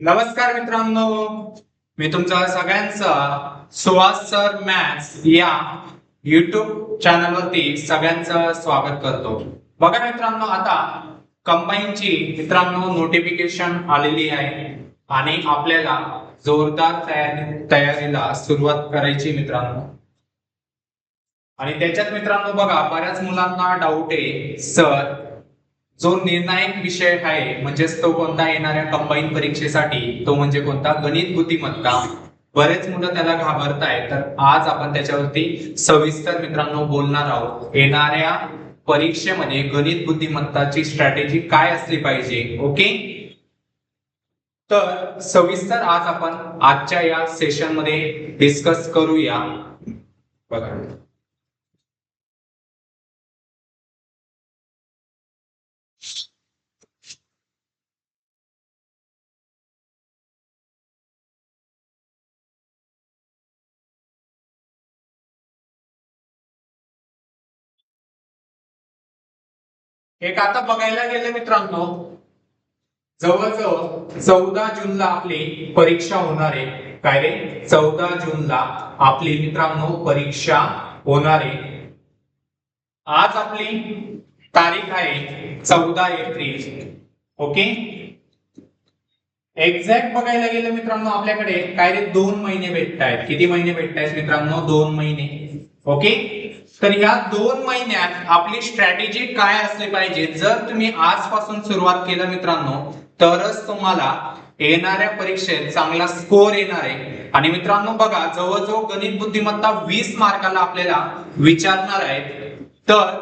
नमस्कार मित्रांनो, मी तुमचा सगळ्यांचा सुहास सर मॅथ्स या युट्यूब चॅनलवरती सगळ्यांचं स्वागत करतो. बघा मित्रांनो, आता कंबाईनची मित्रांनो नोटिफिकेशन आलेली आहे आणि आपल्याला जोरदार तयारीला सुरुवात करायची मित्रांनो. आणि त्याच्यात मित्रांनो बघा, बऱ्याच मुलांना डाऊट आहे, सर जो निर्णायक विषय आहे म्हणजेच तो कोणता येणाऱ्या कंबाईन परीक्षेसाठी, तो म्हणजे कोणता, गणित बुद्धिमत्ता. बरेच मुलं त्याला घाबरतायत, तर आज आपण त्याच्यावरती सविस्तर मित्रांनो बोलणार आहोत. येणाऱ्या परीक्षेमध्ये गणित बुद्धिमत्ताची स्ट्रॅटेजी काय असली पाहिजे. ओके, तर सविस्तर आज आपण आजच्या या सेशन मध्ये डिस्कस करूया. बघा, एक आता बघायला गेलं मित्रांनो, जवळजवळ 14 जूनला आपली परीक्षा होणार आहे. काय रे, 14 जूनला आपली मित्रांनो परीक्षा होणार आहे. आज आपली तारीख आहे 14 एप्रिल. ओके, एक्झॅक्ट बघायला गेलं मित्रांनो आपल्याकडे काय रे 2 महिने भेटतायत. किती महिने भेटतायत मित्रांनो? 2 महिने. ओके, तर या 2 महिन्यात आपली स्ट्रॅटेजी काय असली पाहिजे. जर तुम्ही आजपासून सुरुवात केलं मित्रांनो, तरच तुम्हाला येणाऱ्या परीक्षेत चांगला स्कोर येणार आहे. आणि मित्रांनो बघा, जवळजवळ गणित बुद्धिमत्ता 20 मार्काला आपल्याला विचारणार आहेत. तर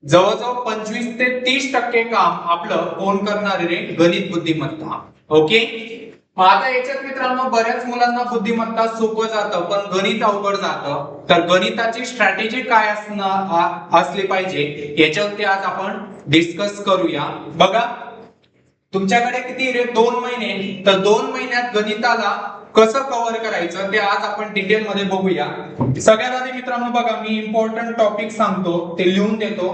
जवळजवळ 25 ते 30% काम आपलं कोण करणार रे? गणित बुद्धिमत्ता. ओके, आता याच्यात मित्रांनो बऱ्याच मुलांना बुद्धिमत्ता सोपं जातं, पण गणित अवघड जातं. तर गणिताची स्ट्रॅटेजी काय असली पाहिजे याच्यावरती आज आपण डिस्कस करूया. बघा, तुमच्याकडे किती रे? 2 महिने. तर 2 महिन्यात गणिताला कसं कव्हर करायचं ते आज आपण डिटेल मध्ये बघूया. सगळ्यात आधी मित्रांनो बघा, मी इम्पॉर्टंट टॉपिक सांगतो, ते लिहून देतो.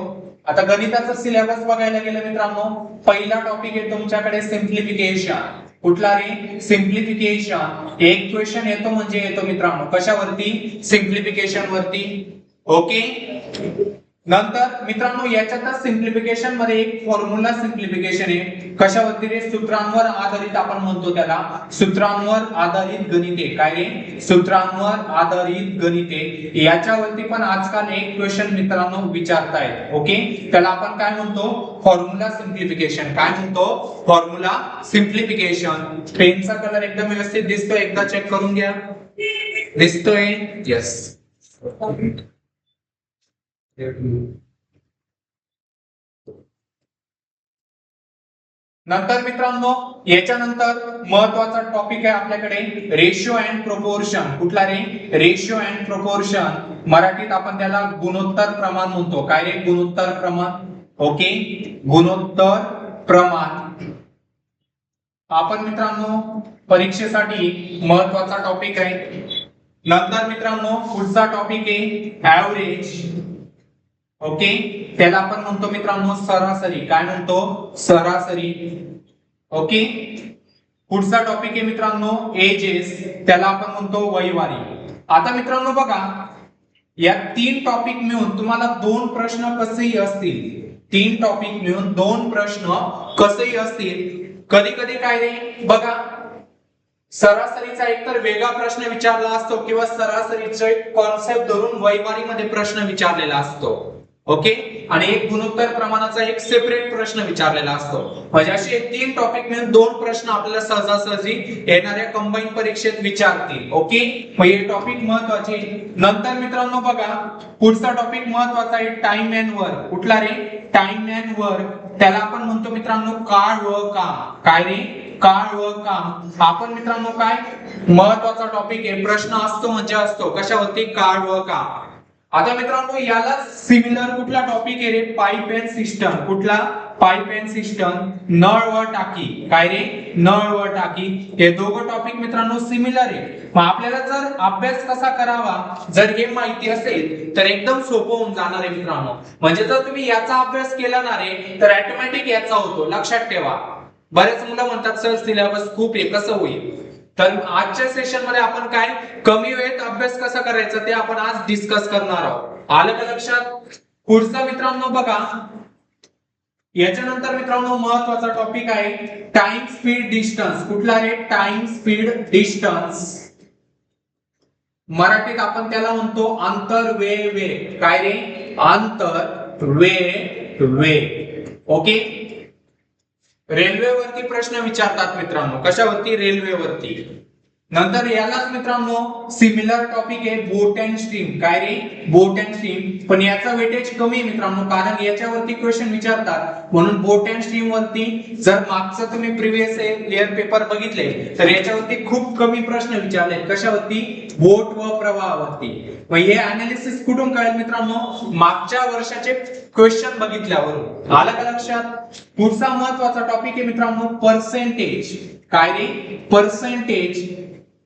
आता गणिताचा सिलेबस बघायला गेलं मित्रांनो, पहिला टॉपिक आहे तुमच्याकडे सिम्प्लिफिकेशन. कुठला रे? सिम्प्लिफिकेशन. एक क्वेश्चन येतो म्हणजे येतो मित्रांनो, कशावरती? सिम्प्लिफिकेशन वरती. ओके, नंतर मित्रांनो याच्यातच सिम्प्लिफिकेशन मध्ये एक फॉर्म्युला सिम्प्लिफिकेशन आहे. कशावरती रे? सूत्रांवर आधारित. आपण म्हणतो त्याला सूत्रांवर आधारित गणिते. काय रे? सूत्रांवर आधारित गणिते. याच्यावरती पण आजकाल एक क्वेश्चन मित्रांनो विचारतायत. ओके, त्याला आपण काय म्हणतो? Formula simplification. काय म्हणतो? Formula simplification. पेनचा कलर एकदम व्यवस्थित दिसतोय, एकदा चेक करून घ्या. दिसतोय? यस. नंतर मित्रांनो याच्यानंतर महत्वाचा टॉपिक आहे आपल्याकडे रेशिओ अँड प्रोपोर्शन. कुठला रे? Ratio and proportion. मराठीत आपण त्याला गुणोत्तर प्रमाण म्हणतो. काय रे? गुणोत्तर प्रमाण. ओके, गुणोत्तर प्रमाण. आपण मित्रांनो परीक्षेसाठी महत्वाचा टॉपिक आहे. नंतर मित्रांनो पुढचा टॉपिक आहे ऍव्हरेज. ओके, त्याला आपण म्हणतो मित्रांनो सरासरी. काय म्हणतो? सरासरी. ओके, पुढचा टॉपिक आहे मित्रांनो एजेस. त्याला आपण म्हणतो वयवारी. आता मित्रांनो बघा, या 3 टॉपिक मिळून तुम्हाला 2 प्रश्न कसेही असतील. 3 टॉपिक मिळून 2 प्रश्न कसेही असतील. कधी कधी काय रे बघा, सरासरीचा एकतर वेगळा प्रश्न विचारला असतो किंवा सरासरीचे कॉन्सेप्ट धरून वयवारीमध्ये प्रश्न विचारलेला असतो. ओके, आणि एक गुणोत्तर प्रमाणाचा एक सेपरेट प्रश्न विचारलेला असतो. म्हणजे असे 3 टॉपिक मिळून 2 प्रश्न आपल्याला सहजासहजी येणाऱ्या कंबाईन परीक्षेत विचारतील. ओके, मग हे टॉपिक महत्वाचे. नंतर मित्रांनो बघा, पुढचा टॉपिक महत्वाचा आहे टाइम अँड वर्क. कुठला रे? Time and work. त्याला आपण म्हणतो मित्रांनो काळ व काम. काय रे? काळ व काम. आपण मित्रांनो काय महत्वाचा टॉपिक आहे, प्रश्न असतो म्हणजे असतो कशावरती? काळ व काम. आता मित्रांनो याला सिमिलर कुठला टॉपिक आहे रे? Pipe and system. कुठला? Pipe and system. नळ व टाकी. काय रे? नळ व टाकी. हे दोघं टॉपिक मित्रांनो सिमिलर आहे. मग आपल्याला जर अभ्यास कसा करावा जर हे माहिती असेल तर एकदम सोपं होऊन जाणार आहे मित्रांनो. म्हणजे जर तुम्ही याचा अभ्यास केला ना रे तर ऑटोमॅटिक याचा होतो. लक्षात ठेवा, बरेच मुलं म्हणतात सर सिलेबस खूप आहे कसं होईल, तर आजच्या सेशन मध्ये आपण काय कमी वेळेत अभ्यास कसा करायचा ते आपण आज डिस्कस करणार आहोत. आलं का लक्षात? पुढचा मित्रांनो बघा, याच्यानंतर मित्रांनो महत्वाचा टॉपिक आहे टाइम स्पीड डिस्टन्स. कुठला रे? Time speed distance. मराठीत आपण त्याला म्हणतो अंतर वेग. काय रे? अंतर वेग. ओके. रेल्वेवरती प्रश्न विचारतात मित्रांनो. कशावरती? रेल्वेवरती. नंतर यालाच मित्रांनो सिमिलर टॉपिक आहे बोट अँड स्ट्रीम. काय रे? बोट अँड स्ट्रीम. पण याचा वेटेज कमी आहे मित्रांनो, कारण याच्यावरती क्वेश्चन विचारतात. म्हणून बोट अँड स्ट्रीम वरती जर मागचा तुम्ही प्रिव्हियस इयर पेपर बघितले तर याच्यावरती खूप कमी प्रश्न विचारले. कशावरती? बोट व प्रवाहावरती. मग हे अनालिसिस कुठून कळेल मित्रांनो? मागच्या वर्षाचे क्वेश्चन बघितल्यावरून. आलं का लक्षात? पुढचा महत्वाचा टॉपिक आहे मित्रांनो पर्सेंटेज. काय रे? पर्सेंटेज.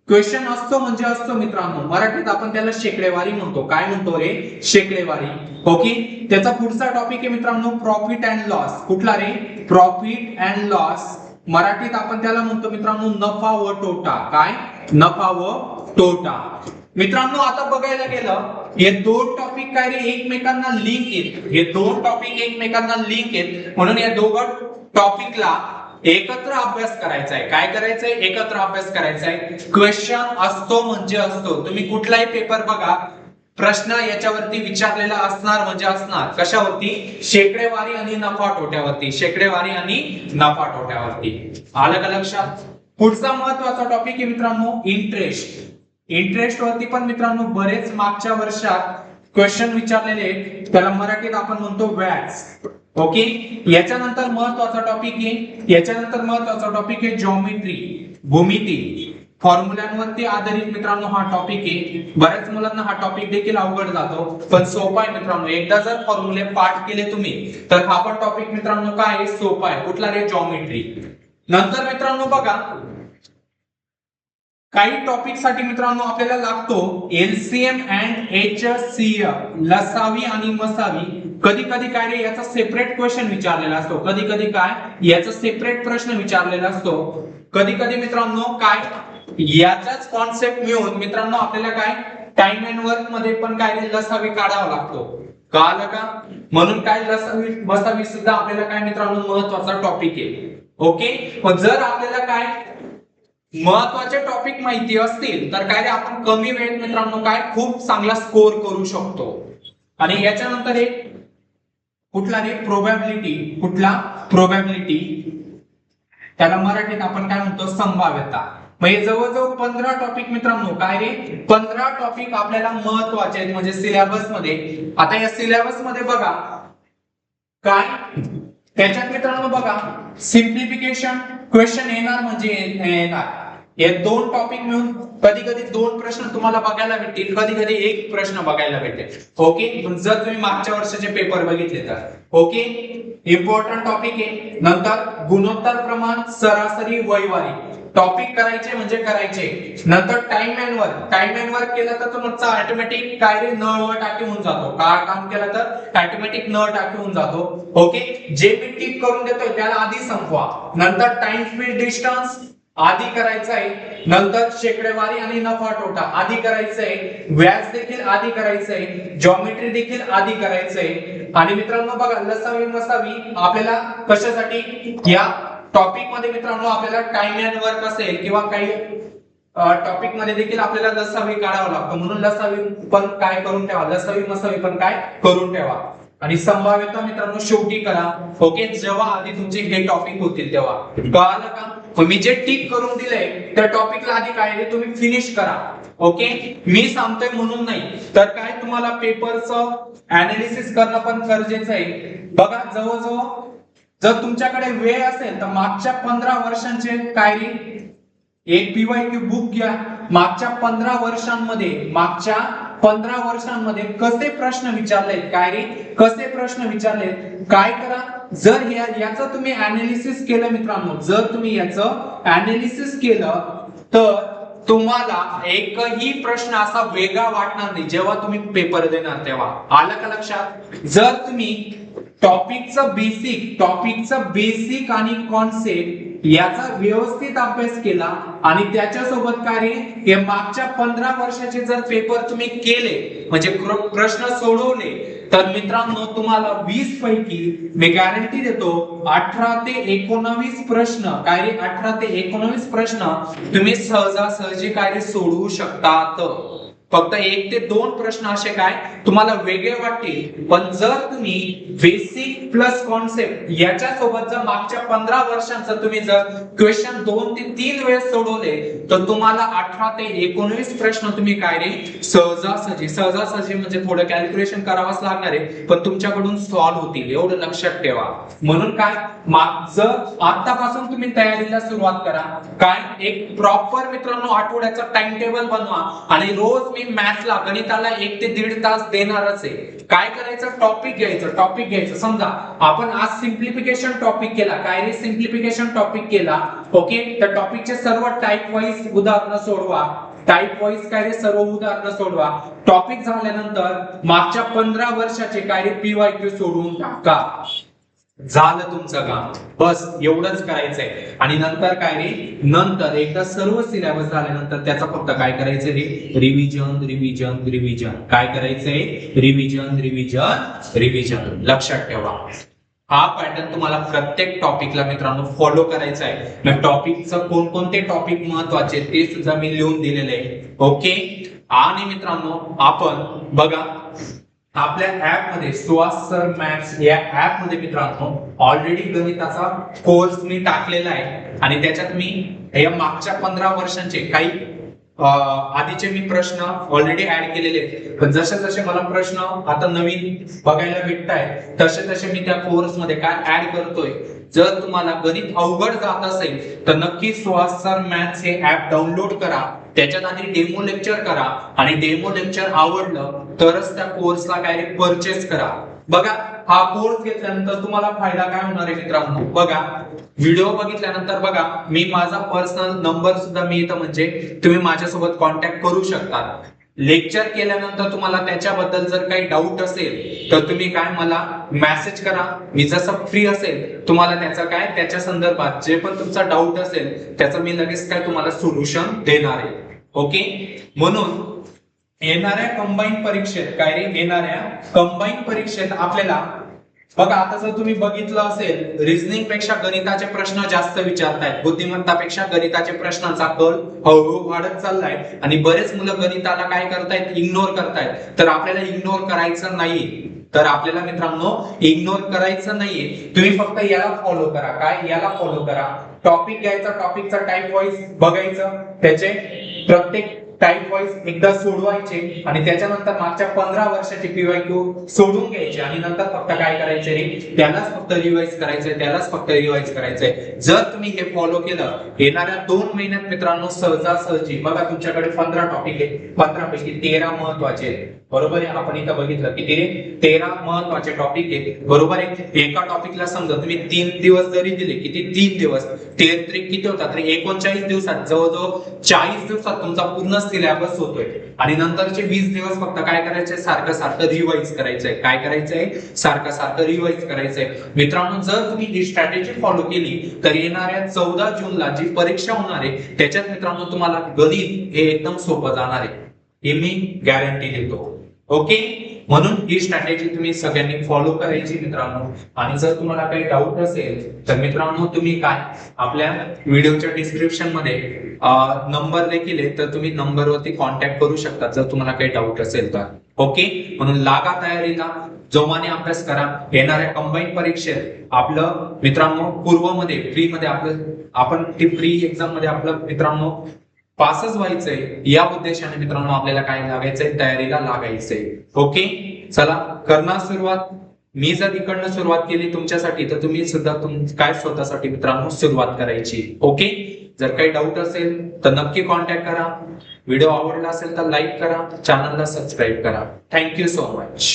क्वेश्चन असतो म्हणजे असतो मित्रांनो, मराठीत आपण त्याला शेकडेवारी म्हणतो. काय म्हणतो रे? शेकडेवारी. ओके. त्याचा पुढचा टॉपिक आहे मित्रांनो प्रॉफिट अँड लॉस. कुठला रे? Profit and loss. मराठीत आपण त्याला म्हणतो मित्रांनो नफा व तोटा. काय? नफा व तोटा. मित्रांनो आता बघायला गेलं हे दोन टॉपिक काय रे एकमेकांना लिंक आहेत. हे दोन टॉपिक एकमेकांना लिंक आहेत, म्हणून या दोघं टॉपिकला एकत्र अभ्यास करायचा आहे. काय करायचंय? एकत्र अभ्यास करायचा आहे. क्वेश्चन असतो म्हणजे असतो. तुम्ही कुठलाही पेपर बघा, प्रश्न याच्यावरती विचारलेला असणार म्हणजे असणार. कशावरती? शेकडेवारी आणि नफा तोट्यावरती. शेकडेवारी आणि नफा तोट्यावरती. आलं का लक्षात? पुढचा महत्वाचा टॉपिक आहे मित्रांनो इंटरेस्ट. इंटरेस्ट वरती पण मित्रांनो बरेच मागच्या वर्षात क्वेश्चन विचारलेले, त्याला मराठीत आपण म्हणतो व्याज. ओके. याच्यानंतर महत्वाचा टॉपिक आहे जॉमेट्री, भूमिती. फॉर्म्युलांवरती आधारित मित्रांनो हा टॉपिक आहे. बऱ्याच मुलांना हा टॉपिक देखील अवघड जातो, पण सोपा आहे मित्रांनो. एकदा जर फॉर्म्युले पाठ केले तुम्ही तर हा पण टॉपिक मित्रांनो काय आहे? सोपा आहे. कुठला रे? जॉमेट्री. नंतर मित्रांनो बघा काही टॉपिक साठी मित्रांनो आपल्याला लागतो एलसीएम अँड एचसीएफ, लसावी आणि मसावी. कधी कधी काय रे याचा सेपरेट क्वेश्चन विचारलेला असतो. कधी कधी काय याचा सेपरेट प्रश्न विचारलेला असतो. कधी कधी मित्रांनो काय याचाच कॉन्सेप्ट मिळून मित्रांनो आपल्याला काय टाइम अँड वर्क मध्ये पण काय रे लसावी काढावा लागतो. कळालं का? म्हणून काय लसावी मसावी सुद्धा आपल्याला काय मित्रांनो महत्वाचा टॉपिक आहे. ओके. पण जर आपल्याला काय महत्वाचे टॉपिक माहिती असतील तर काय रे आपण कमी वेळेत मित्रांनो काय खूप चांगला स्कोर करू शकतो. आणि याच्यानंतर एक कुठला रे? प्रोबॅबिलिटी. कुठला? प्रोबॅबिलिटी. त्याला मराठीत आपण काय म्हणतो? संभाव्यता. म्हणजे जवळजवळ 15 टॉपिक मित्रांनो काय रे 15 टॉपिक आपल्याला महत्वाचे आहेत म्हणजे सिलेबस मध्ये. आता या सिलेबस मध्ये बघा काय त्याच्यात मित्रांनो बघा सिम्प्लिफिकेशन क्वेश्चन येणार म्हणजे येणार. हे दोन टॉपिक मिळून कधी कधी दोन प्रश्न तुम्हाला बघायला भेटतील, कधी कधी एक प्रश्न बघायला भेटेल. ओके. जर तुम्ही मागच्या वर्षाचे पेपर बघितले तर. ओके. इम्पॉर्टंट टॉपिक आहे. नंतर गुणोत्तर प्रमाण, सरासरी, वैवारी टॉपिक करायचे म्हणजे करायचे. नंतर टाइम अँड वर्क केलं तर तुमचा ऑटोमॅटिक काय रे नळ टाकी होऊन जातो. काय काम केलं तर ऑटोमॅटिक नळ टाकी होऊन जातो. ओके. जे मी टिक करून देतोय त्याला आधी संपवा. नंतर टाइम स्पीड डिस्टन्स आधी करायचं आहे. नंतर शेकडेवारी आणि नफा तोटा आधी करायचंय. व्याज देखील आधी करायचंय. जॉमेट्री देखील आधी करायचंय. आणि मित्रांनो बघा लसावी मसावी आपल्याला कशासाठी या टॉपिक मध्ये मित्रांनो आपल्याला टाइम अँड वर्क असेल किंवा काही टॉपिक मध्ये देखील आपल्याला लसावी काढावं लागतं, म्हणून लसावी पण काय करून ठेवा. लसावी मसावी पण काय करून ठेवा. आणि संभाव्यता मित्रांनो शेवटी करा. ओके. जेव्हा आधी तुमचे हे टॉपिक होतील तेव्हा. कळालं का? मी जे टिक करून दिलंय त्या टॉपिकला आधी काय रे तुम्ही फिनिश करा. ओके. मी सांगतोय म्हणून नाही तर काय तुम्हाला पेपरचं अनालिसिस करणं पण गरजेचं आहे. बघा जवळजवळ जर तुमच्याकडे वेळ असेल तर मागच्या 15 वर्षांचे काय रे एक पीवायक्यू बुक घ्या. मागच्या 15 वर्षांमध्ये कसे प्रश्न विचारलेत काय रे कसे प्रश्न विचारलेत काय करा. जर याचं तुम्ही अनालिसिस केलं मित्रांनो, जर तुम्ही याचं अनालिसिस केलं तर तुम्हाला एकही प्रश्न असा वेगळा वाटणार नाही जेव्हा तुम्ही पेपर देणार तेव्हा. आलं का लक्षात? जर तुम्ही टॉपिकचं बेसिक आणि कॉन्सेप्ट याचा व्यवस्थित अभ्यास केला आणि त्याच्यासोबत काय रे, हे मागच्या 15 वर्षाचे जर पेपर तुम्ही केले म्हणजे प्रश्न सोडवले तर मित्रांनो तुम्हाला 20 पैकी मी गॅरंटी देतो 18 ते 19 प्रश्न काय रे, 18 ते 19 प्रश्न तुम्ही सहजासहजी काय रे सोडवू शकतात. फक्त 1 ते 2 प्रश्न असे काय तुम्हाला वेगळे वाटतील, पण जर तुम्ही बेसिक प्लस कॉन्सेप्ट याच्या सोबत जर मागच्या 15 वर्षांचं तुम्ही जर क्वेश्चन 2 ते 3 वेळेस सोडवले तर तुम्हाला 18 ते 19 प्रश्न तुम्ही काय रे सहजासहजी म्हणजे थोडं कॅल्क्युलेशन करावंच लागणार आहे पण तुमच्याकडून सॉल्व्ह होतील एवढं लक्षात ठेवा. म्हणून काय मागचं आतापासून तुम्ही तयारीला सुरुवात करा. काय एक प्रॉपर मित्रांनो आठवड्याचा टाइम टेबल बनवा आणि रोज मी मॅथ्सला गणिताला 1 ते 1.5 तास देणारच आहे. काय करायचं, टॉपिक घ्यायचं. समजा आपण आज सिम्प्लिफिकेशन टॉपिक केला, काय रे सिम्प्लिफिकेशन टॉपिक केला. ओके, तर टॉपिकचे सर्व टाइप वाईज उदाहरणं सोडवा. टाइप वाईज काय रे सर्व उदाहरणं सोडवा. टॉपिक झाल्यानंतर मागच्या 15 वर्षाचे काय रे PYQ सोडवून टाका. झालं तुमचं काम, बस एवढंच करायचंय. आणि नंतर काय रे, नंतर एकदा सर्व सिलेबस झाल्यानंतर त्याचा फक्त काय करायचं रे, रिव्हिजन. काय करायचंय, रिव्हिजन. लक्षात ठेवा हा पॅटर्न तुम्हाला प्रत्येक टॉपिकला मित्रांनो फॉलो करायचा आहे. मग टॉपिकचं कोणकोणते टॉपिक महत्वाचे ते सुद्धा मी लिहून दिलेले आहे. ओके, आणि मित्रांनो आपण बघा आपल्या ऍप मध्ये सुहास सर मॅथ्स या ऍप मध्ये मित्रांनो ऑलरेडी गणिताचा कोर्स मी टाकलेला आहे आणि त्याच्यात मी या मागच्या 15 वर्षांचे काही आधीचे मी प्रश्न ऑलरेडी ऍड केलेले आहेत. पण जसे जसे मला प्रश्न आता नवीन बघायला भेटतायत तसे मी त्या कोर्स मध्ये काय ऍड करतोय. जर तुम्हाला गणित अवघड जात असेल तर नक्की सुहास सर मॅथ्स हे ऍप डाउनलोड करा. त्याच्यात आधी डेमो लेक्चर करा आणि डेमो लेक्चर आवडलं तरच त्या कोर्सला काय परचेस करा. बघा हा कोर्स घेतल्यानंतर तुम्हाला फायदा काय होणार आहे मित्रांनो, बघा व्हिडिओ बघितल्यानंतर बघा मी माझा पर्सनल नंबर सुद्धा मी इथं म्हणजे तुम्ही माझ्यासोबत कॉन्टॅक्ट करू शकता. लेक्चर केल्यानंतर तुम्हाला त्याच्याबद्दल जर काही डाऊट असेल तर तुम्ही काय मला मेसेज करा. मी जसं फ्री असेल तुम्हाला त्याच्या संदर्भात जे पण तुमचा डाऊट असेल त्याचं मी लगेच काय तुम्हाला सोल्युशन देणार आहे. ओके, म्हणून येणाऱ्या कंबाईन परीक्षेत आपल्याला बघा आता जर तुम्ही बघितलं असेल रिझनिंग पेक्षा गणिताचे प्रश्न जास्त विचारतायत, बुद्धिमत्तापेक्षा गणिताचे प्रश्नांचा कल हळूहळू वाढत चाललाय आणि बरेच मुलं गणिताला काय करतायत, इग्नोर करतायत. तर आपल्याला इग्नोर करायचं नाही. तुम्ही फक्त याला फॉलो करा. काय याला फॉलो करा, टॉपिक घ्यायचा, टॉपिकचा टाइप वाईज बघायचं, त्याचे प्रत्येक टाइप वाईज एकदा सोडवायचे आणि त्याच्यानंतर मागच्या 15 वर्षाचे PYQ सोडून घ्यायचे आणि नंतर फक्त काय करायचे रे, त्यालाच फक्त रिवाइज करायचंय. जर तुम्ही हे फॉलो केलं येणाऱ्या 2 महिन्यात मित्रांनो सहजासहजी बघा तुमच्याकडे 15 टॉपिक आहे, 15 पैकी 13 महत्वाचे आहेत. बरोबर आहे, आपण इथं बघितलं किती रे, 13 महत्वाचे टॉपिक आहेत. बरोबर आहे, एका टॉपिकला समजा तुम्ही 3 दिवस जरी दिले, किती 3 दिवस 13 किती होतात रे, 39 दिवसात जवळजवळ 40 दिवसात तुमचा पूर्ण सिलेबस होतोय. आणि नंतरचे 20 दिवस फक्त काय करायचंय, सारखं रिवाइज करायचंय. काय करायचंय, सारखं रिवाइज करायचंय. मित्रांनो जर तुम्ही ही स्ट्रॅटेजी फॉलो केली तर येणाऱ्या 14 जूनला जी परीक्षा होणार आहे त्याच्यात मित्रांनो तुम्हाला गणित हे एकदम सोपं जाणार आहे, हे मी गॅरंटी देतो. ओके, म्हणून ही स्ट्रॅटेजी तुम्ही सगळ्यांनी फॉलो करायची मित्रांनो. आणि जर तुम्हाला काही डाऊट असेल तर मित्रांनो तुम्ही काय आपल्या व्हिडिओच्या डिस्क्रिप्शन मध्ये नंबर देखील आहे तर तुम्ही नंबरवरती कॉन्टॅक्ट करू शकता जर तुम्हाला काही डाऊट असेल तर. ओके, म्हणून लागा तयारीला, जोमाने अभ्यास करा. येणाऱ्या कंबाईन परीक्षेत आपलं मित्रांनो पूर्वमध्ये फ्री मध्ये आपण ती प्री एक्झाम मध्ये आपलं मित्रांनो पासच व्हायचंय या उद्देशाने मित्रांनो आपल्याला काय लागायचंय, तयारीला लागायचंय. ओके, चला करणार सुरुवात. मी जर इकडनं सुरुवात केली तुमच्यासाठी तर तुम्ही सुद्धा काय स्वतःसाठी मित्रांनो सुरुवात करायची. ओके, जर काही डाऊट असेल तर नक्की कॉन्टॅक्ट करा. व्हिडिओ आवडला असेल तर लाईक करा, चॅनलला सबस्क्राईब करा. Thank you so much.